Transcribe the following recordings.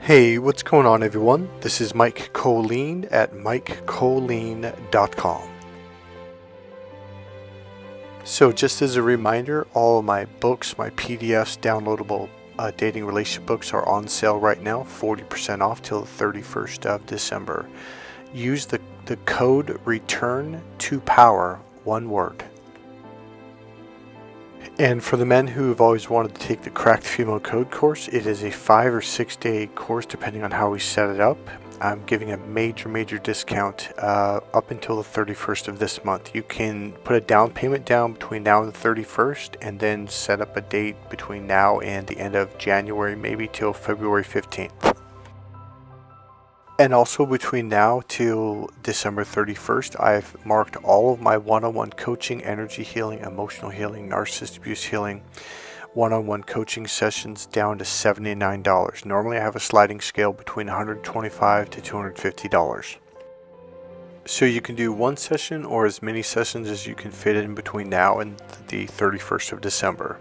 Hey, what's going on everyone? This is Mike Kollin at MikeKollin.com. So just as a reminder, all of my books, my PDFs, downloadable dating relationship books are on sale right now, 40% off till the 31st of December. Use the code return to power, one word. And for the men who have always wanted to take the Cracked Female Code course, it is a 5 or 6 day course depending on how we set it up. I'm giving a major discount up until the 31st of this month. You can put a down payment down between now and the 31st and then set up a date between now and the end of January, maybe till February 15th. And also between now till December 31st, I've marked all of my one-on-one coaching, energy healing, emotional healing, narcissist abuse healing, one-on-one coaching sessions down to $79. Normally I have a sliding scale between $125 to $250. So you can do one session or as many sessions as you can fit in between now and the 31st of December.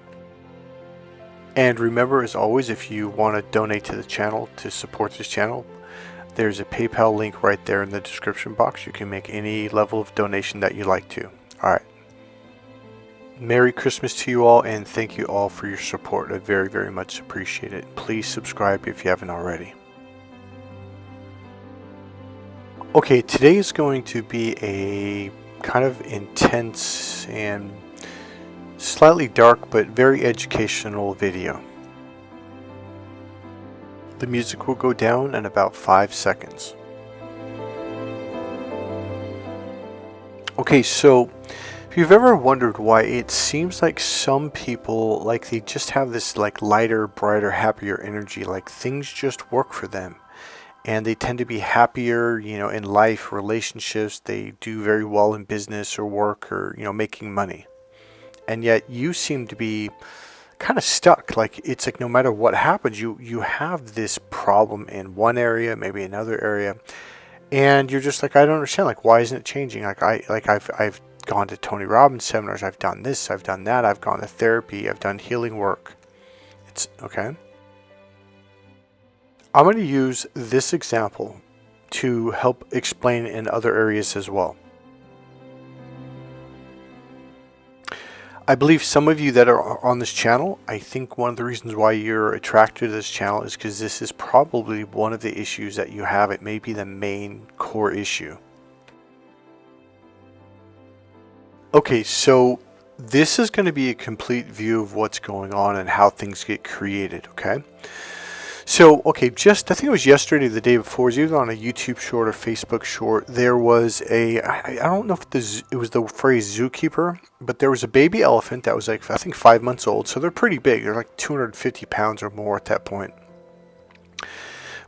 And remember, as always, if you want to donate to the channel to support this channel, there's a PayPal link right there in the description box. You can make any level of donation that you like to. Alright. Merry Christmas to you all, and thank you all for your support. I very much appreciate it. Please subscribe if you haven't already. Okay, today is going to be a kind of intense and slightly dark but very educational video. The music will go down in about 5 seconds. Okay, so if you've ever wondered why it seems like some people, like they just have this like lighter, brighter, happier energy, like things just work for them. And they tend to be happier, in life, relationships, they do very well in business or work or, making money. And yet you seem to be kind of stuck. Like it's like no matter what happens, you have this problem in one area, maybe another area, and you're just like, I don't understand. Like, why isn't it changing? I've gone to Tony Robbins seminars, I've done this, I've done that, I've gone to therapy, I've done healing work. It's okay. I'm going to use this example to help explain in other areas as well. I believe some of you that are on this channel, I think one of the reasons why you're attracted to this channel is because this is probably one of the issues that you have. It may be the main core issue. Okay, so this is going to be a complete view of what's going on and how things get created, okay? So, okay, I think it was yesterday or the day before, it was either on a YouTube short or Facebook short, there was I don't know if it was the phrase zookeeper, but there was a baby elephant that was like, I think 5 months old, so they're pretty big. They're like 250 pounds or more at that point.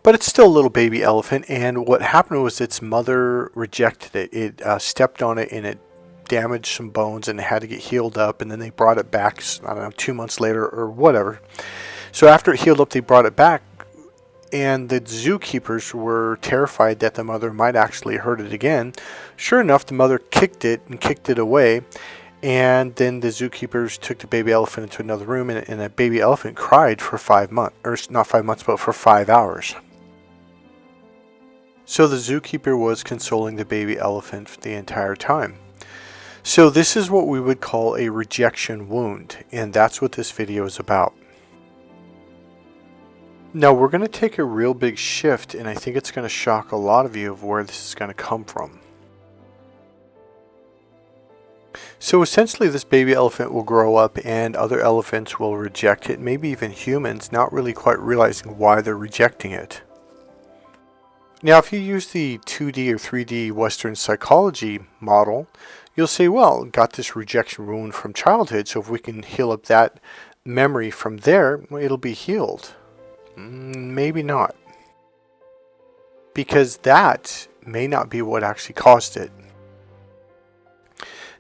But it's still a little baby elephant, and what happened was its mother rejected it. It stepped on it, and it damaged some bones, and it had to get healed up, and then they brought it back, I don't know, 2 months later or whatever. So after it healed up, they brought it back, and the zookeepers were terrified that the mother might actually hurt it again. Sure enough, the mother kicked it away, and then the zookeepers took the baby elephant into another room, and the baby elephant cried for 5 months, or not 5 months, but for 5 hours. So the zookeeper was consoling the baby elephant the entire time. So this is what we would call a rejection wound, and that's what this video is about. Now we're going to take a real big shift, and I think it's going to shock a lot of you of where this is going to come from. So essentially this baby elephant will grow up and other elephants will reject it, maybe even humans, not really quite realizing why they're rejecting it. Now if you use the 2D or 3D Western psychology model, you'll say, well, got this rejection wound from childhood, so if we can heal up that memory from there, it'll be healed. Maybe not, because that may not be what actually caused it.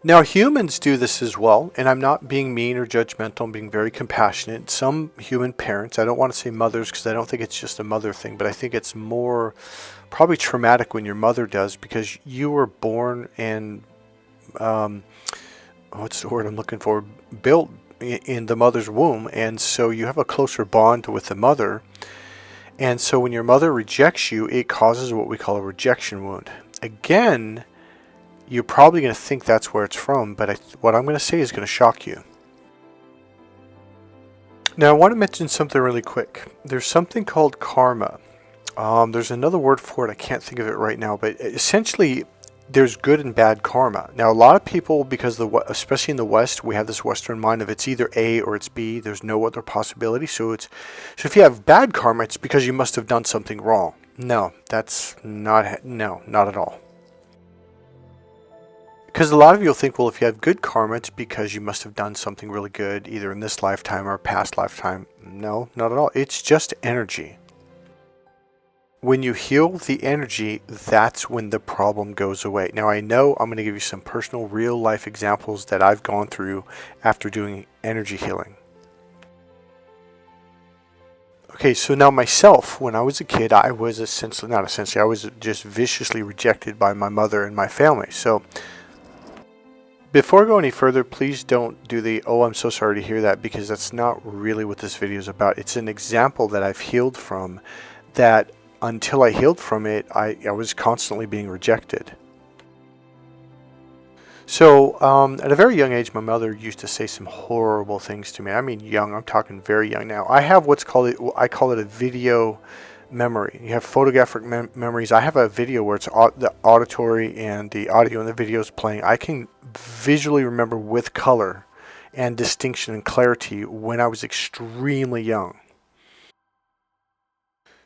Now humans do this as well, and I'm not being mean or judgmental, I'm being very compassionate. Some human parents, I don't want to say mothers because I don't think it's just a mother thing, but I think it's more probably traumatic when your mother does, because you were born and what's the word I'm looking for, built in the mother's womb, and so you have a closer bond with the mother. And so when your mother rejects you, it causes what we call a rejection wound. Again, you're probably going to think that's where it's from, but what I'm going to say is going to shock you. Now, I want to mention something really quick. There's something called karma. There's another word for it. I can't think of it right now, but essentially, there's good and bad karma. Now, a lot of people, because especially in the West, we have this Western mind of it's either A or it's B. There's no other possibility. So if you have bad karma, it's because you must have done something wrong. No, that's not at all. Because a lot of you will think, well, if you have good karma, it's because you must have done something really good, either in this lifetime or past lifetime. No, not at all. It's just energy. When you heal the energy, that's when the problem goes away. Now, I know I'm going to give you some personal, real-life examples that I've gone through after doing energy healing. Okay, so now myself, when I was a kid, I was I was just viciously rejected by my mother and my family. So before I go any further, please don't do the, oh, I'm so sorry to hear that, because that's not really what this video is about. It's an example that I've healed from, that until I healed from it, I was constantly being rejected. So at a very young age, my mother used to say some horrible things to me. I mean young, I'm talking very young now. I have I call it a video memory. You have photographic memories. I have a video where it's the auditory and the audio and the video is playing. I can visually remember with color and distinction and clarity when I was extremely young.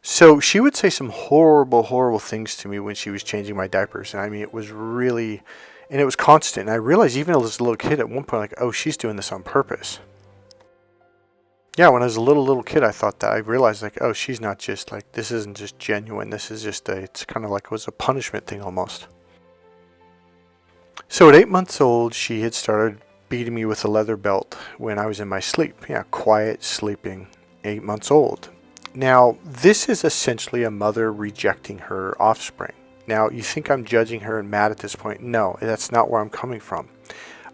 So she would say some horrible, horrible things to me when she was changing my diapers. And I mean, it was really, and it was constant. And I realized even as a little kid at one point, like, oh, she's doing this on purpose. Yeah, when I was a little kid, I thought that. I realized, like, oh, she's not just, like, this isn't just genuine. This is just it's kind of like it was a punishment thing almost. So at 8 months old, she had started beating me with a leather belt when I was in my sleep. Yeah, quiet sleeping, 8 months old. Now, this is essentially a mother rejecting her offspring. Now, you think I'm judging her and mad at this point? No, that's not where I'm coming from.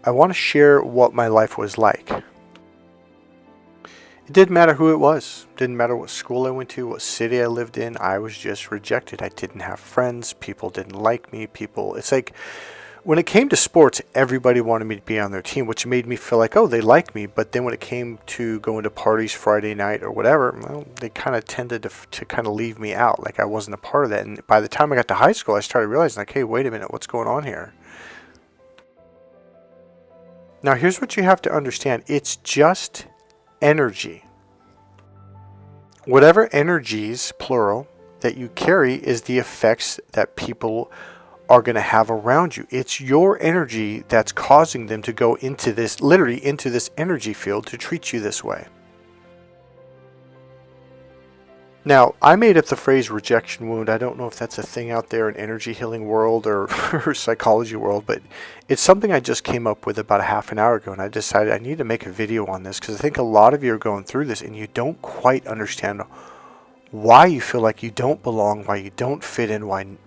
I want to share what my life was like. It didn't matter who it was. It didn't matter what school I went to, what city I lived in. I was just rejected. I didn't have friends. People didn't like me. It's like, when it came to sports, everybody wanted me to be on their team, which made me feel like, oh, they like me. But then when it came to going to parties Friday night or whatever, well, they kind of tended to kind of leave me out, like I wasn't a part of that. And by the time I got to high school, I started realizing, like, hey, wait a minute, what's going on here? Now, here's what you have to understand. It's just energy. Whatever energies, plural, that you carry is the effects that people are going to have around you. It's your energy that's causing them to go into this, literally into this energy field to treat you this way. Now, I made up the phrase rejection wound. I don't know if that's a thing out there in energy healing world or psychology world, but it's something I just came up with about a half an hour ago, and I decided I need to make a video on this because I think a lot of you are going through this and you don't quite understand why you feel like you don't belong, why you don't fit in,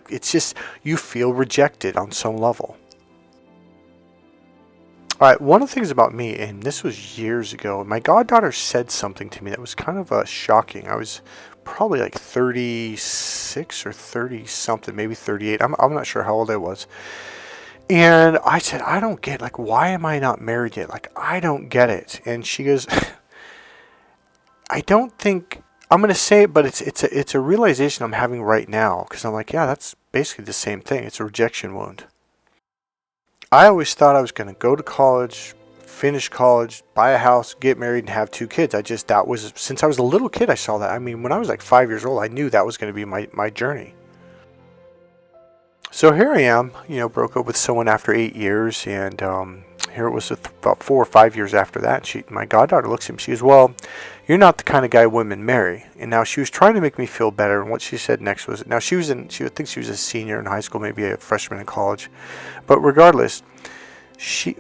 it's just you feel rejected on some level. All right, one of the things about me, and this was years ago, my goddaughter said something to me that was kind of shocking. I was probably like 36 or 30 something, maybe 38. I'm not sure how old I was. And I said, I don't get, like, why am I not married yet? Like, I don't get it. And she goes, I don't think, I'm going to say it, but it's a realization I'm having right now. Because I'm like, yeah, that's basically the same thing. It's a rejection wound. I always thought I was going to go to college, finish college, buy a house, get married, and have 2 kids. That was, since I was a little kid, I saw that. I mean, when I was like 5 years old, I knew that was going to be my journey. So here I am, broke up with someone after 8 years, and here it was about 4 or 5 years after that. My goddaughter looks at me, she goes, well, you're not the kind of guy women marry. And now she was trying to make me feel better, and what she said next was, now she thinks she was a senior in high school, maybe a freshman in college. But regardless,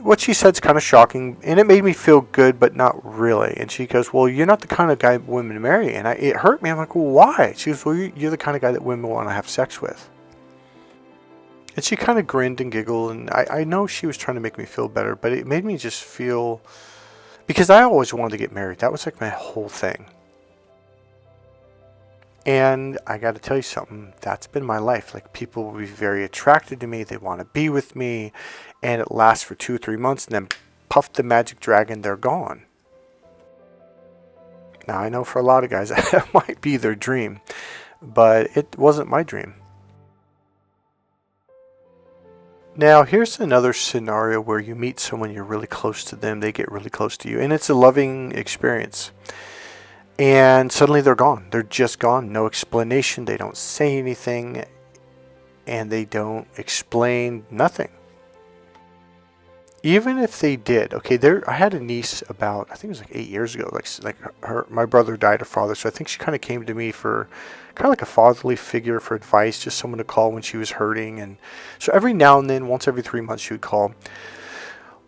what she said is kind of shocking, and it made me feel good, but not really. And she goes, well, you're not the kind of guy women marry. And it hurt me. I'm like, well, why? She goes, well, you're the kind of guy that women want to have sex with. And she kind of grinned and giggled, and I know she was trying to make me feel better, but it made me just feel, because I always wanted to get married. That was like my whole thing. And I got to tell you something, that's been my life. Like, people will be very attracted to me, they want to be with me, and it lasts for 2 or 3 months, and then puff the magic dragon, they're gone. Now, I know for a lot of guys that might be their dream, but it wasn't my dream. Now, here's another scenario where you meet someone, you're really close to them, they get really close to you, and it's a loving experience. And suddenly they're gone. They're just gone. No explanation. They don't say anything, and they don't explain nothing. Even if they did, okay, I had a niece about, I think it was like 8 years ago. My brother died, her father, so I think she kind of came to me for kind of like a fatherly figure for advice, just someone to call when she was hurting. And so every now and then, once every 3 months, she would call.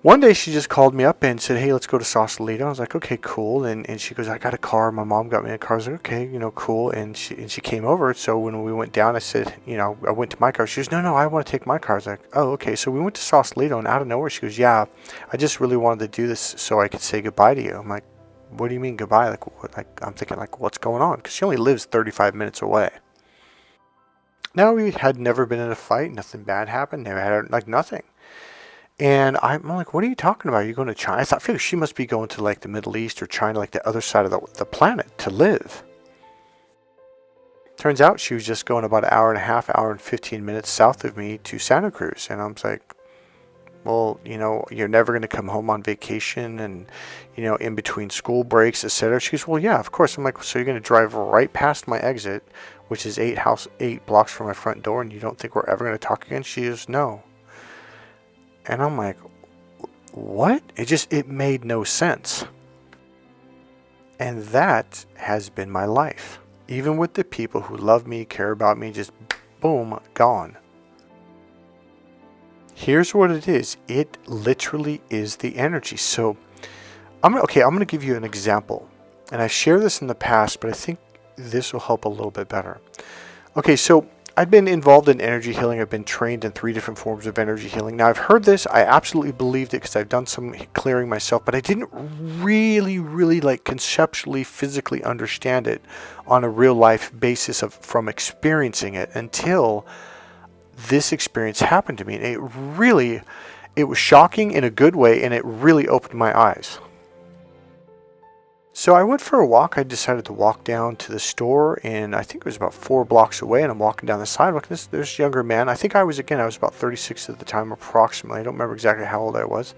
One day she just called me up and said, "Hey, let's go to Sausalito." I was like, "Okay, cool." And she goes, "I got a car. My mom got me a car." I was like, "Okay, cool." And she came over. So when we went down, I said, I went to my car. She goes, "No, I want to take my car." I was like, "Oh, okay." So we went to Sausalito, and out of nowhere, she goes, "Yeah, I just really wanted to do this so I could say goodbye to you." I'm like, "What do you mean goodbye?" I'm thinking, what's going on? Because she only lives 35 minutes away. Now, we had never been in a fight. Nothing bad happened. Never had, nothing. And I'm like, "What are you talking about? Are you going to China?" I feel she must be going to the Middle East or China, the other side of the planet to live. Turns out she was just going about an hour and a half, hour and 15 minutes south of me to Santa Cruz. And I'm like, "Well, you're never going to come home on vacation and, in between school breaks, etc." She goes, "Well, yeah, of course." I'm like, "So you're going to drive right past my exit, which is 8 blocks from my front door, and you don't think we're ever going to talk again?" She goes, "No." And I'm like, what? It made no sense. And that has been my life. Even with the people who love me, care about me, just boom, gone. Here's what it is. It literally is the energy. So, I'm going to give you an example. And I've shared this in the past, but I think this will help a little bit better. Okay, so I've been involved in energy healing. I've been trained in 3 different forms of energy healing. Now, I've heard this. I absolutely believed it because I've done some clearing myself, but I didn't really conceptually, physically understand it on a real life basis from experiencing it until this experience happened to me. And it was shocking in a good way, and it really opened my eyes. So I went for a walk. I decided to walk down to the store, and I think it was about 4 blocks away, and I'm walking down the sidewalk. There's a younger man. I think I was about 36 at the time, approximately. I don't remember exactly how old I was.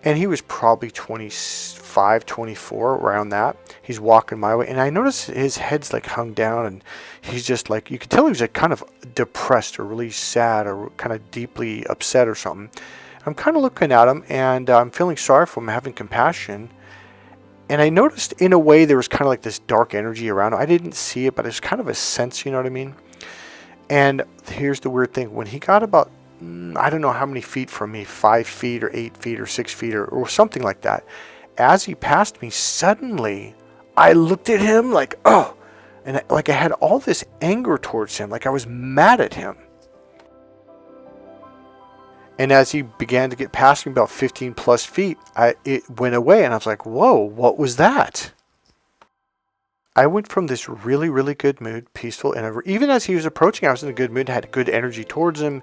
And he was probably 25, 24, around that. He's walking my way, and I noticed his head's hung down, and he's just you could tell he was kind of depressed or really sad or kind of deeply upset or something. I'm kind of looking at him, and I'm feeling sorry for him, having compassion. And I noticed in a way there was kind of this dark energy around him. I didn't see it, but it was kind of a sense, you know what I mean? And here's the weird thing. When he got about, I don't know how many feet from me, 5 feet or 8 feet or 6 feet or something like that, as he passed me, suddenly I looked at him and I had all this anger towards him, I was mad at him. And as he began to get past me about 15 plus feet, it went away, and I was like, "Whoa, what was that?" I went from this really, really good mood, peaceful, and even as he was approaching, I was in a good mood, had good energy towards him,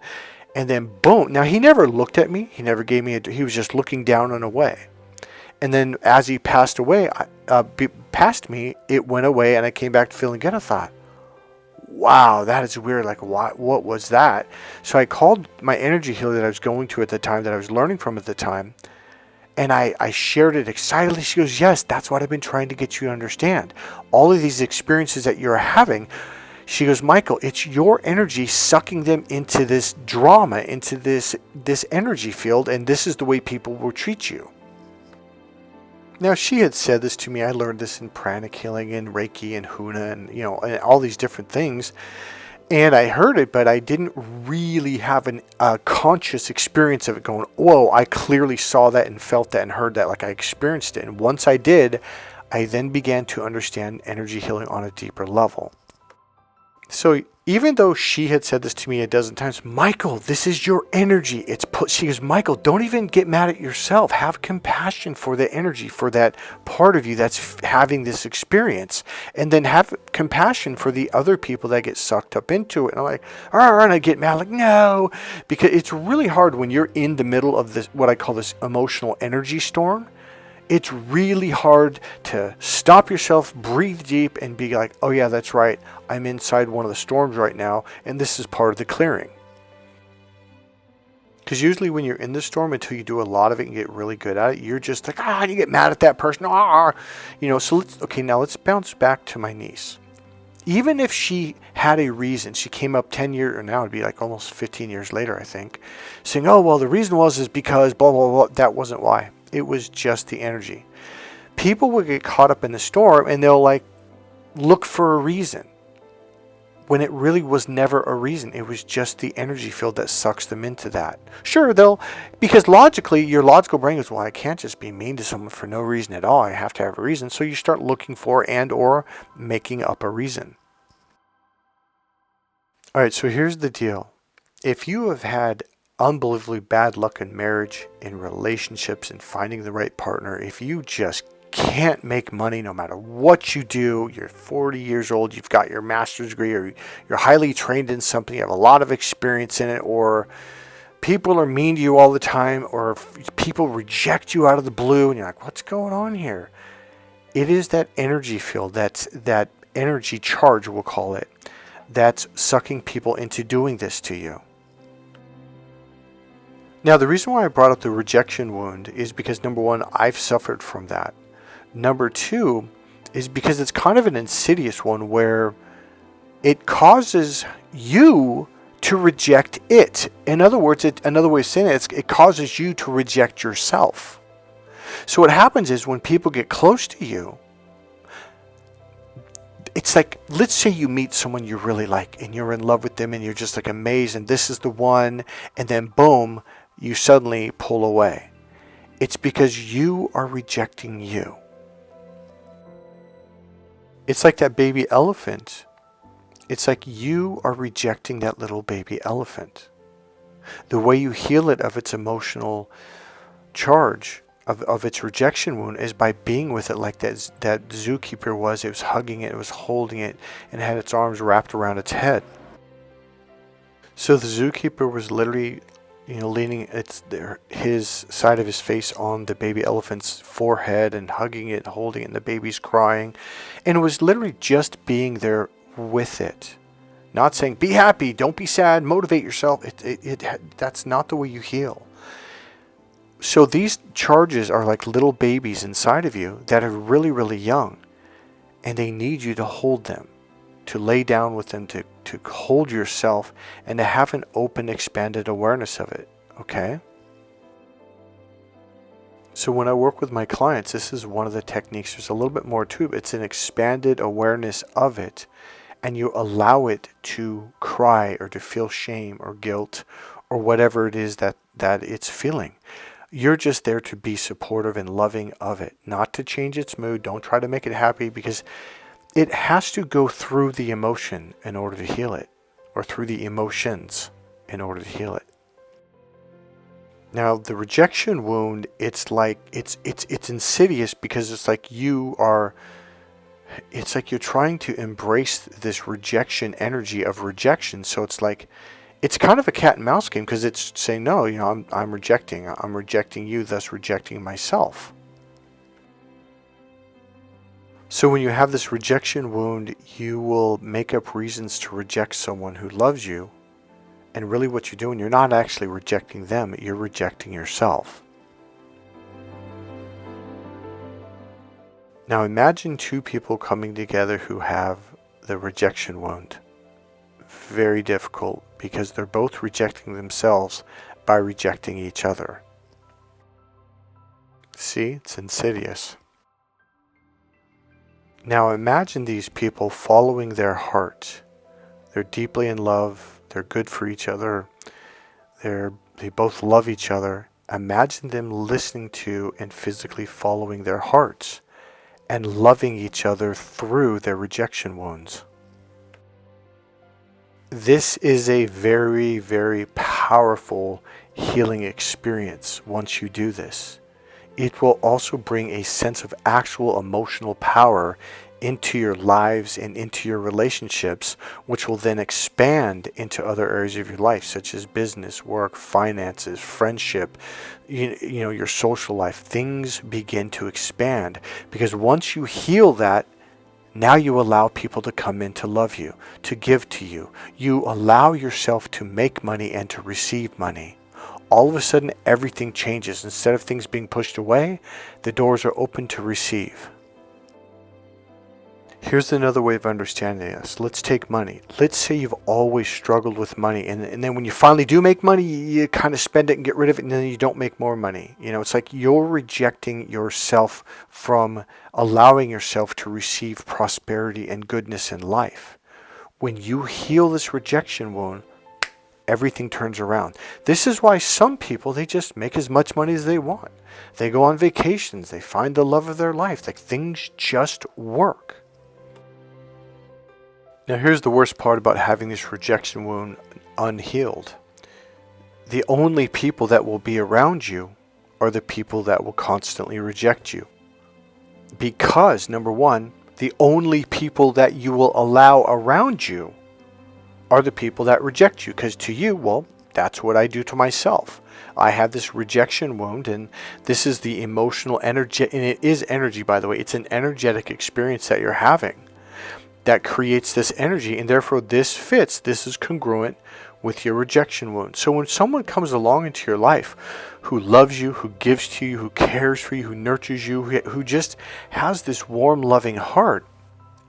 and then boom. Now, he never looked at me. He never gave me he was just looking down and away. And then as he passed away, past me, it went away, and I came back to feeling good. I thought, wow, that is weird. What was that? So I called my energy healer that I was going to at the time, that I was learning from at the time, and I shared it excitedly. She goes, "Yes, that's what I've been trying to get you to understand. All of these experiences that you're having," she goes, "Michael, it's your energy sucking them into this drama, into this energy field, and this is the way people will treat you." Now, she had said this to me. I learned this in pranic healing and Reiki and Huna and, and all these different things. And I heard it, but I didn't really have a conscious experience of it going, "Whoa, I clearly saw that and felt that and heard that," I experienced it. And once I did, I then began to understand energy healing on a deeper level. So Even though she had said this to me a dozen times, Michael, this is your energy. She goes, Michael, don't even get mad at yourself. Have compassion for the energy, for that part of you that's having this experience. And then have compassion for the other people that get sucked up into it. And I'm like, and I get mad, like, no. Because it's really hard when you're in the middle of this, what I call this emotional energy storm. It's really hard to stop yourself, breathe deep, and be like, oh yeah, that's right. I'm inside one of the storms right now, and this is part of the clearing. Because usually when you're in the storm, until you do a lot of it and get really good at it, you're just like, you get mad at that person. So now let's bounce back to my niece. Even if she had a reason, she came up 10 years, or now it'd be like almost 15 years later, I think, saying, oh, well, the reason is because blah, blah, blah. That wasn't why. It was just the energy. People will get caught up in the storm and they'll like look for a reason when it really was never a reason. It was just the energy field that sucks them into that. Sure, because logically, your logical brain goes, well, I can't just be mean to someone for no reason at all. I have to have a reason. So you start looking for and or making up a reason. All right, so here's the deal. If you have had unbelievably bad luck in marriage, in relationships, and finding the right partner, if you just can't make money no matter what you do, you're 40 years old, you've got your master's degree, or you're highly trained in something, you have a lot of experience in it, or people are mean to you all the time, or people reject you out of the blue, and you're like, what's going on here? It is that energy field, that energy charge, we'll call it, that's sucking people into doing this to you. Now, the reason why I brought up the rejection wound is because, number one, I've suffered from that. Number two is because it's kind of an insidious one where it causes you to reject it. In other words, another way of saying it causes you to reject yourself. So what happens is when people get close to you, it's like, let's say you meet someone you really like and you're in love with them and you're just like amazed and this is the one, and then boom, you suddenly pull away. It's because you are rejecting you. It's like that baby elephant. It's like you are rejecting that little baby elephant. The way you heal it of its emotional charge, of its rejection wound, is by being with it like that zookeeper was. It was hugging it, it was holding it, and had its arms wrapped around its head. So the zookeeper was literally leaning his side of his face on the baby elephant's forehead and hugging it, holding it, and the baby's crying. And it was literally just being there with it. Not saying, be happy, don't be sad, motivate yourself. That's not the way you heal. So these charges are like little babies inside of you that are really, really young. And they need you to hold them, to lay down with them, to hold yourself, and to have an open, expanded awareness of it, okay? So when I work with my clients, this is one of the techniques. There's a little bit more to it. It's an expanded awareness of it, and you allow it to cry or to feel shame or guilt or whatever it is that it's feeling. You're just there to be supportive and loving of it, not to change its mood. Don't try to make it happy, because it has to go through the emotion in order to heal it, or through the emotions in order to heal it. Now, the rejection wound, it's like it's insidious, because it's like you're trying to embrace this rejection energy of rejection. So it's like, it's kind of a cat and mouse game, because it's saying, no, I'm rejecting you, thus rejecting myself. So when you have this rejection wound, you will make up reasons to reject someone who loves you. And really what you're doing, you're not actually rejecting them, you're rejecting yourself. Now imagine two people coming together who have the rejection wound. Very difficult, because they're both rejecting themselves by rejecting each other. See, it's insidious. Now imagine these people following their heart. They're deeply in love, they're good for each other, they both love each other. Imagine them listening to and physically following their hearts and loving each other through their rejection wounds. This is a very, very powerful healing experience once you do this. It will also bring a sense of actual emotional power into your lives and into your relationships, which will then expand into other areas of your life, such as business, work, finances, friendship, your social life. Things begin to expand because once you heal that, now you allow people to come in to love you, to give to you. You allow yourself to make money and to receive money. All of a sudden, everything changes. Instead of things being pushed away, the doors are open to receive. Here's another way of understanding this. Let's take money. Let's say you've always struggled with money, and then when you finally do make money, you kind of spend it and get rid of it, and then you don't make more money. It's like you're rejecting yourself from allowing yourself to receive prosperity and goodness in life. When you heal this rejection wound, everything turns around. This is why some people, they just make as much money as they want. They go on vacations. They find the love of their life. Like, things just work. Now, here's the worst part about having this rejection wound unhealed. The only people that will be around you are the people that will constantly reject you. Because, number one, the only people that you will allow around you are the people that reject you. Because to you, well, that's what I do to myself. I have this rejection wound, and this is the emotional energy, and it is energy, by the way. It's an energetic experience that you're having that creates this energy, and therefore this is congruent with your rejection wound. So when someone comes along into your life who loves you, who gives to you, who cares for you, who nurtures you, who just has this warm, loving heart,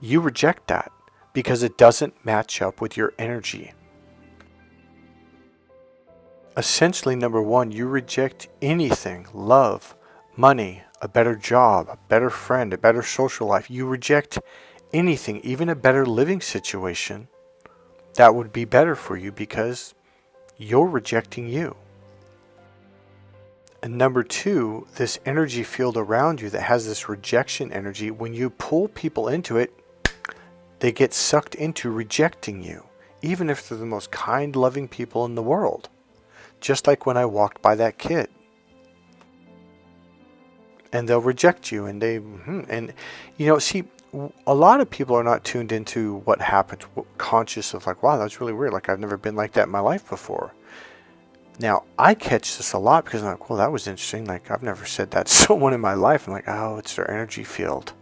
you reject that because it doesn't match up with your energy. Essentially, number one, you reject anything: love, money, a better job, a better friend, a better social life. You reject anything, even a better living situation that would be better for you, because you're rejecting you. And number two, this energy field around you that has this rejection energy, when you pull people into it, they get sucked into rejecting you, even if they're the most kind, loving people in the world. Just like when I walked by that kid. And they'll reject you, and see, a lot of people are not tuned into what happens, conscious of like, wow, that's really weird. Like, I've never been like that in my life before. Now, I catch this a lot because I'm like, well, that was interesting. Like, I've never said that to someone in my life. I'm like, oh, it's their energy field.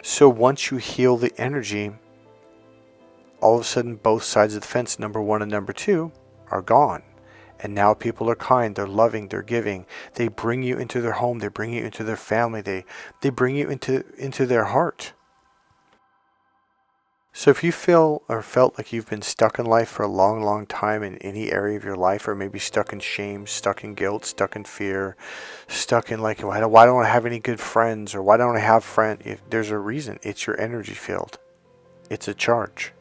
So once you heal the energy, all of a sudden, both sides of the fence, number one and number two, are gone. And now people are kind, they're loving, they're giving. They bring you into their home, they bring you into their family, they bring you into their heart. So if you feel or felt like you've been stuck in life for a long, long time in any area of your life, or maybe stuck in shame, stuck in guilt, stuck in fear, stuck in like, why don't I have any good friends, or why don't I have friends? There's a reason. It's your energy field. It's a charge.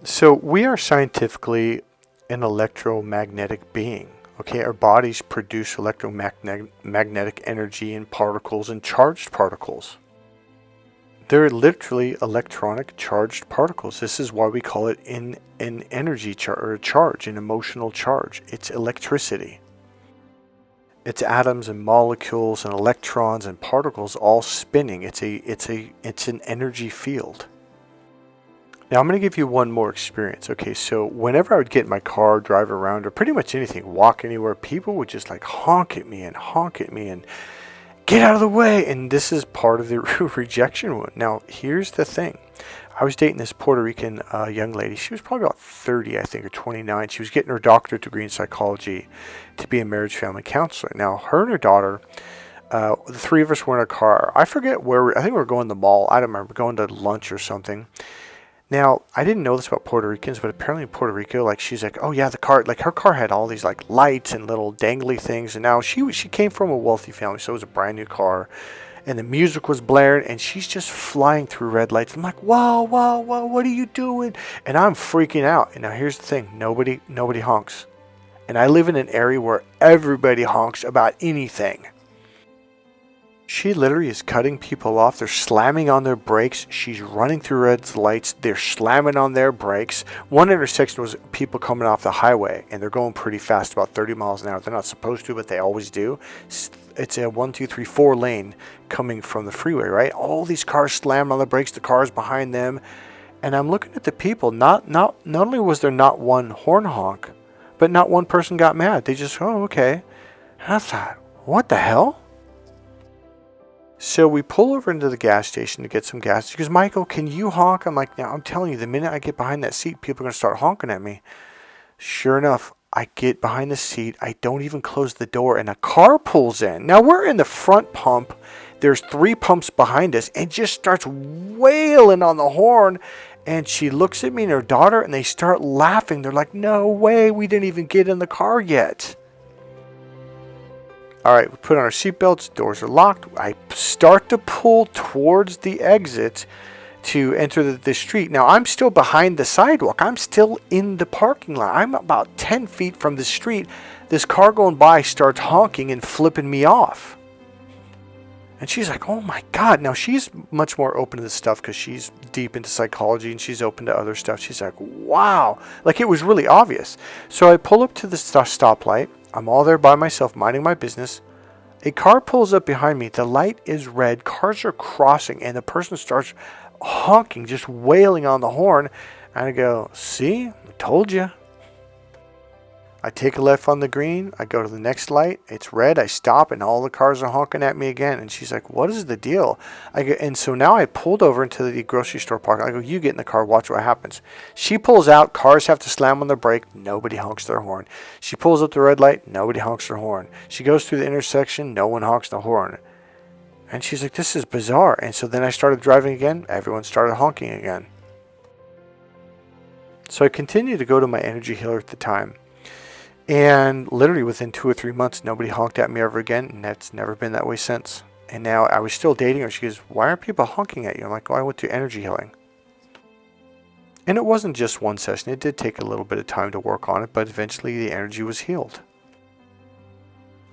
So we are scientifically an electromagnetic being. Okay, our bodies produce electromagnetic energy in particles and charged particles. They're literally electronic charged particles. This is why we call it an energy or a charge, an emotional charge. It's electricity. It's atoms and molecules and electrons and particles all spinning. It's an energy field. Now, I'm going to give you one more experience. Okay, so whenever I would get in my car, drive around, or pretty much anything, walk anywhere, people would just like honk at me and get out of the way. And this is part of the rejection wound. Now, here's the thing. I was dating this Puerto Rican young lady. She was probably about 30, I think, or 29. She was getting her doctorate degree in psychology to be a marriage family counselor. Now, her and her daughter, the three of us were in a car. I forget where, I think we were going to the mall. I don't remember, going to lunch or something. Now, I didn't know this about Puerto Ricans, but apparently in Puerto Rico, like, she's like, oh yeah, the car, like, her car had all these like lights and little dangly things. And now she came from a wealthy family, so it was a brand new car, and the music was blaring, and she's just flying through red lights. I'm like, whoa, what are you doing? And I'm freaking out. And now here's the thing, nobody honks. And I live in an area where everybody honks about anything. She literally is cutting people off. They're slamming on their brakes. She's running through red lights. They're slamming on their brakes. One intersection was people coming off the highway, and they're going pretty fast, about 30 miles an hour. They're not supposed to, but they always do. It's a 1, 2, 3, 4 lane coming from the freeway, right? All these cars slammed on the brakes. The cars behind them. And I'm looking at the people. Not only was there not one horn honk, but not one person got mad. They just, oh, okay. And I thought, what the hell? So we pull over into the gas station to get some gas. She goes, Michael, can you honk? I'm like, now I'm telling you, the minute I get behind that seat, people are going to start honking at me. Sure enough, I get behind the seat. I don't even close the door, and a car pulls in. Now we're in the front pump. There's 3 pumps behind us, and just starts wailing on the horn. And she looks at me and her daughter, and they start laughing. They're like, no way, we didn't even get in the car yet. All right, we put on our seatbelts, doors are locked. I start to pull towards the exit to enter the street. Now, I'm still behind the sidewalk. I'm still in the parking lot. I'm about 10 feet from the street. This car going by starts honking and flipping me off. And she's like, oh my God. Now, she's much more open to this stuff because she's deep into psychology and she's open to other stuff. She's like, wow. Like, it was really obvious. So I pull up to the stoplight. I'm all there by myself, minding my business. A car pulls up behind me. The light is red. Cars are crossing, and the person starts honking, just wailing on the horn. And I go, see? I told you. I take a left on the green. I go to the next light. It's red. I stop, and all the cars are honking at me again. And she's like, what is the deal? And so now I pulled over into the grocery store parking. I go, you get in the car. Watch what happens. She pulls out. Cars have to slam on the brake. Nobody honks their horn. She pulls up the red light. Nobody honks their horn. She goes through the intersection. No one honks the horn. And she's like, this is bizarre. And so then I started driving again. Everyone started honking again. So I continued to go to my energy healer at the time. And literally within 2 or 3 months, nobody honked at me ever again. And that's never been that way since. And now I was still dating her. She goes, why are people honking at you? I'm like, oh, I went to energy healing. And it wasn't just one session. It did take a little bit of time to work on it. But eventually the energy was healed.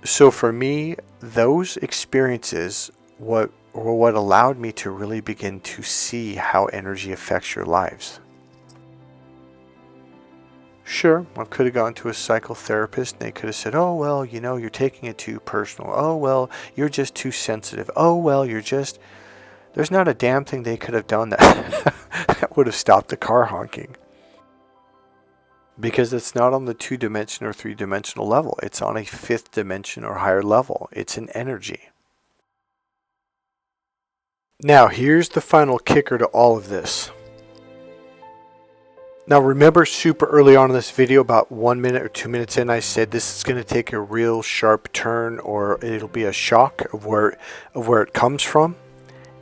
So for me, those experiences were what allowed me to really begin to see how energy affects your lives. Sure, I could have gone to a psychotherapist and they could have said, oh, well, you know, you're taking it too personal. Oh, well, you're just too sensitive. Oh, well, you're just... There's not a damn thing they could have done that would have stopped the car honking. Because it's not on the 2-dimensional or 3-dimensional level. It's on a 5th dimension or higher level. It's an energy. Now, here's the final kicker to all of this. Now remember super early on in this video, about 1 minute or 2 minutes in, I said this is going to take a real sharp turn, or it'll be a shock of where it comes from.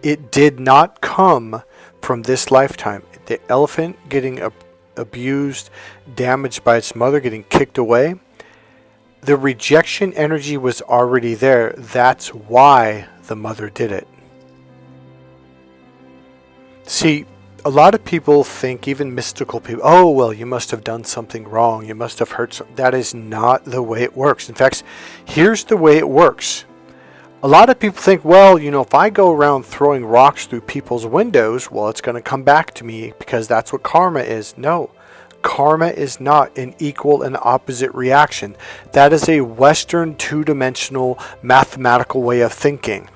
It did not come from this lifetime. The elephant getting abused, damaged by its mother, getting kicked away. The rejection energy was already there. That's why the mother did it. See, a lot of people think, even mystical people, oh, well, you must have done something wrong. You must have hurt something. That is not the way it works. In fact, here's the way it works. A lot of people think, well, you know, if I go around throwing rocks through people's windows, well, it's going to come back to me because that's what karma is. No, karma is not an equal and opposite reaction. That is a Western 2-dimensional mathematical way of thinking.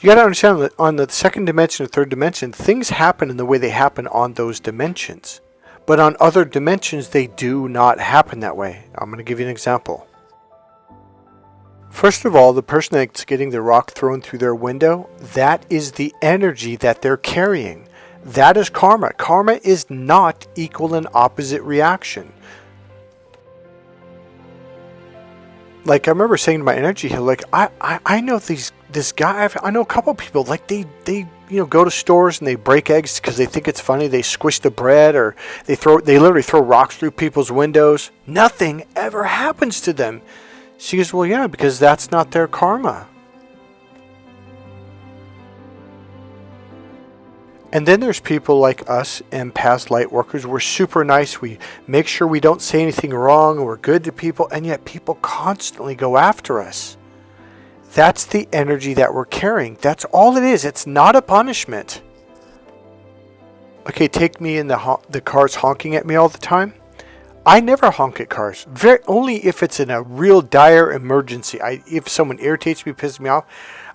You got to understand that on the 2nd dimension or 3rd dimension, things happen in the way they happen on those dimensions. But on other dimensions, they do not happen that way. I'm going to give you an example. First of all, the person that's getting the rock thrown through their window, that is the energy that they're carrying. That is karma. Karma is not equal and opposite reaction. Like, I remember saying to my energy healer, like, I know this guy, I know a couple of people, like, they go to stores and they break eggs because they think it's funny. They squish the bread, or they literally throw rocks through people's windows. Nothing ever happens to them. She goes, well, yeah, because that's not their karma. And then there's people like us, empaths, light workers. We're super nice. We make sure we don't say anything wrong. We're good to people. And yet people constantly go after us. That's the energy that we're carrying. That's all it is. It's not a punishment. Okay, take me in the cars honking at me all the time. I never honk at cars. Only if it's in a real dire emergency. If someone irritates me, pisses me off,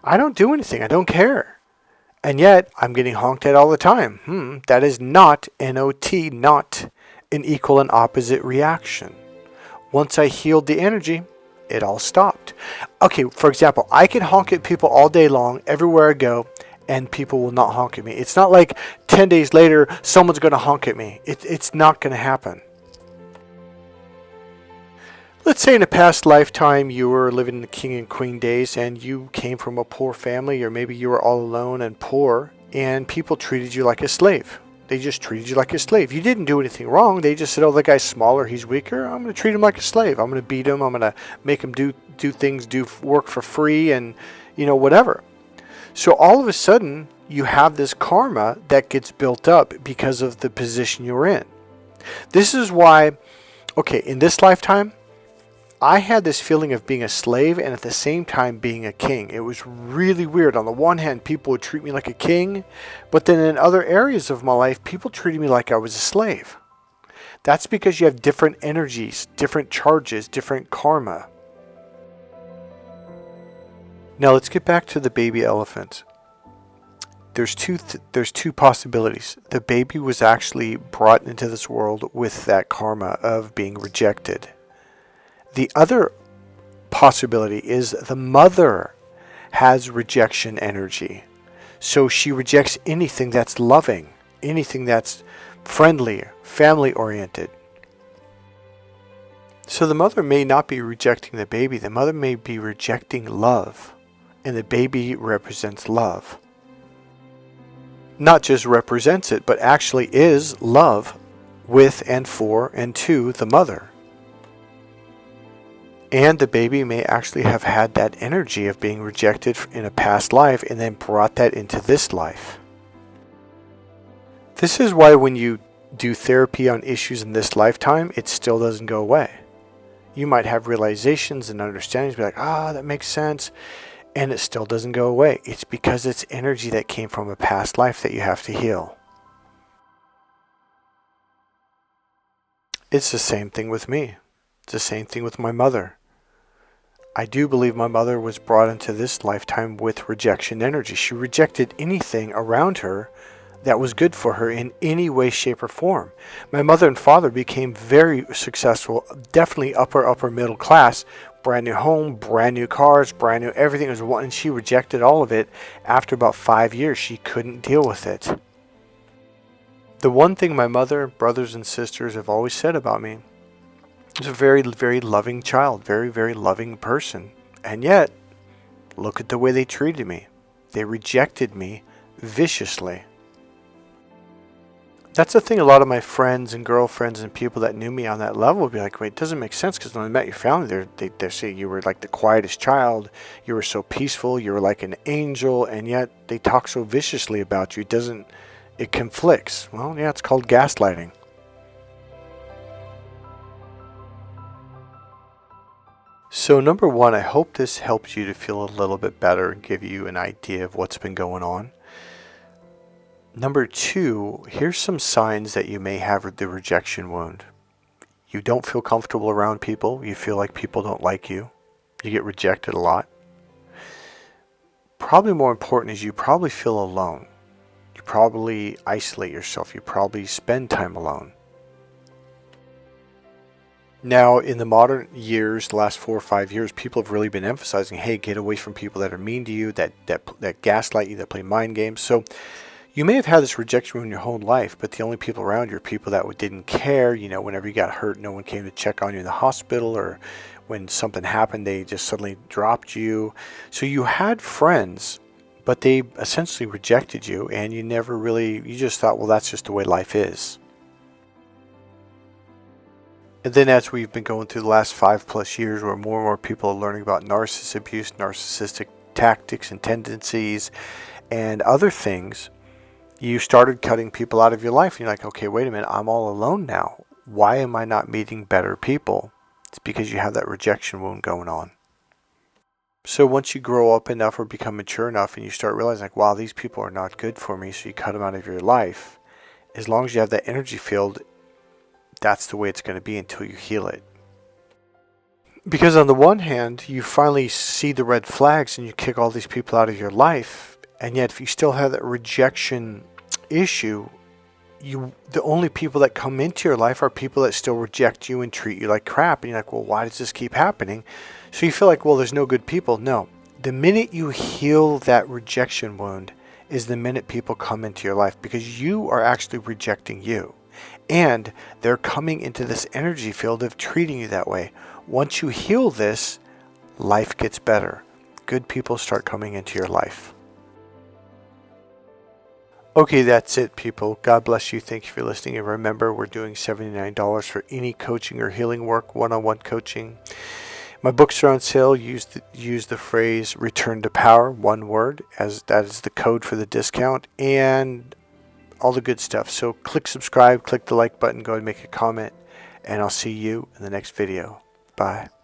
I don't do anything. I don't care. And yet, I'm getting honked at all the time. That is not NOT, not an equal and opposite reaction. Once I healed the energy, it all stopped. Okay, for example, I can honk at people all day long, everywhere I go, and people will not honk at me. It's not like 10 days later, someone's going to honk at me. It's not going to happen. Let's say in a past lifetime you were living in the king and queen days and you came from a poor family, or maybe you were all alone and poor, and people treated you like a slave. They just treated you like a slave. You didn't do anything wrong. They just said, oh, that guy's smaller, he's weaker. I'm going to treat him like a slave. I'm going to beat him. I'm going to make him do things, do work for free, and whatever. So all of a sudden, you have this karma that gets built up because of the position you're in. This is why, okay, in this lifetime, I had this feeling of being a slave and at the same time being a king. It was really weird. On the one hand, people would treat me like a king, but then in other areas of my life, people treated me like I was a slave. That's because you have different energies, different charges, different karma. Now let's get back to the baby elephant. There's two possibilities. The baby was actually brought into this world with that karma of being rejected. The other possibility is the mother has rejection energy. So she rejects anything that's loving, anything that's friendly, family oriented. So the mother may not be rejecting the baby. The mother may be rejecting love. And the baby represents love. Not just represents it, but actually is love with and for and to the mother. And the baby may actually have had that energy of being rejected in a past life and then brought that into this life. This is why when you do therapy on issues in this lifetime, it still doesn't go away. You might have realizations and understandings, be like, that makes sense. And it still doesn't go away. It's because it's energy that came from a past life that you have to heal. It's the same thing with me. It's the same thing with my mother. I do believe my mother was brought into this lifetime with rejection energy. She rejected anything around her that was good for her in any way, shape, or form. My mother and father became very successful, definitely upper middle class, brand new home, brand new cars, brand new everything was one, and she rejected all of it. After about 5 years, she couldn't deal with it. The one thing my mother, brothers, and sisters have always said about me, I was a very, very loving child, very, very loving person. And yet, look at the way they treated me. They rejected me viciously. That's the thing. A lot of my friends and girlfriends and people that knew me on that level would be like, wait, it doesn't make sense, because when I met your family, they say you were like the quietest child. You were so peaceful. You were like an angel. And yet they talk so viciously about you. It conflicts. Well, yeah, it's called gaslighting. So number one, I hope this helps you to feel a little bit better and give you an idea of what's been going on. Number two, here's some signs that you may have the rejection wound. You don't feel comfortable around people. You feel like people don't like you. You get rejected a lot. Probably more important is you probably feel alone. You probably isolate yourself. You probably spend time alone. Now, in the modern years, the last 4 or 5 years, people have really been emphasizing, hey, get away from people that are mean to you, that gaslight you, that play mind games. So you may have had this rejection in your whole life, but the only people around you are people that didn't care. Whenever you got hurt, no one came to check on you in the hospital, or when something happened, they just suddenly dropped you. So you had friends, but they essentially rejected you, and you just thought, well, that's just the way life is. And then as we've been going through the last 5+ years, where more and more people are learning about narcissist abuse, narcissistic tactics and tendencies, and other things, you started cutting people out of your life. And you're like, okay, wait a minute, I'm all alone now. Why am I not meeting better people? It's because you have that rejection wound going on. So once you grow up enough or become mature enough and you start realizing like, wow, these people are not good for me, so you cut them out of your life, as long as you have that energy field, that's the way it's going to be until you heal it. Because on the one hand, you finally see the red flags and you kick all these people out of your life, and yet if you still have that rejection issue, the only people that come into your life are people that still reject you and treat you like crap. And you're like, well, why does this keep happening? So you feel like, well, there's no good people. No. The minute you heal that rejection wound is the minute people come into your life, because you are actually rejecting you. And they're coming into this energy field of treating you that way. Once you heal this, life gets better. Good people start coming into your life. Okay, that's it, people. God bless you. Thank you for listening. And remember, we're doing $79 for any coaching or healing work, one-on-one coaching. My books are on sale. Use the phrase "return to power," one word, as that is the code for the discount, and all the good stuff. So click subscribe, click the like button, go ahead and make a comment, and I'll see you in the next video. Bye.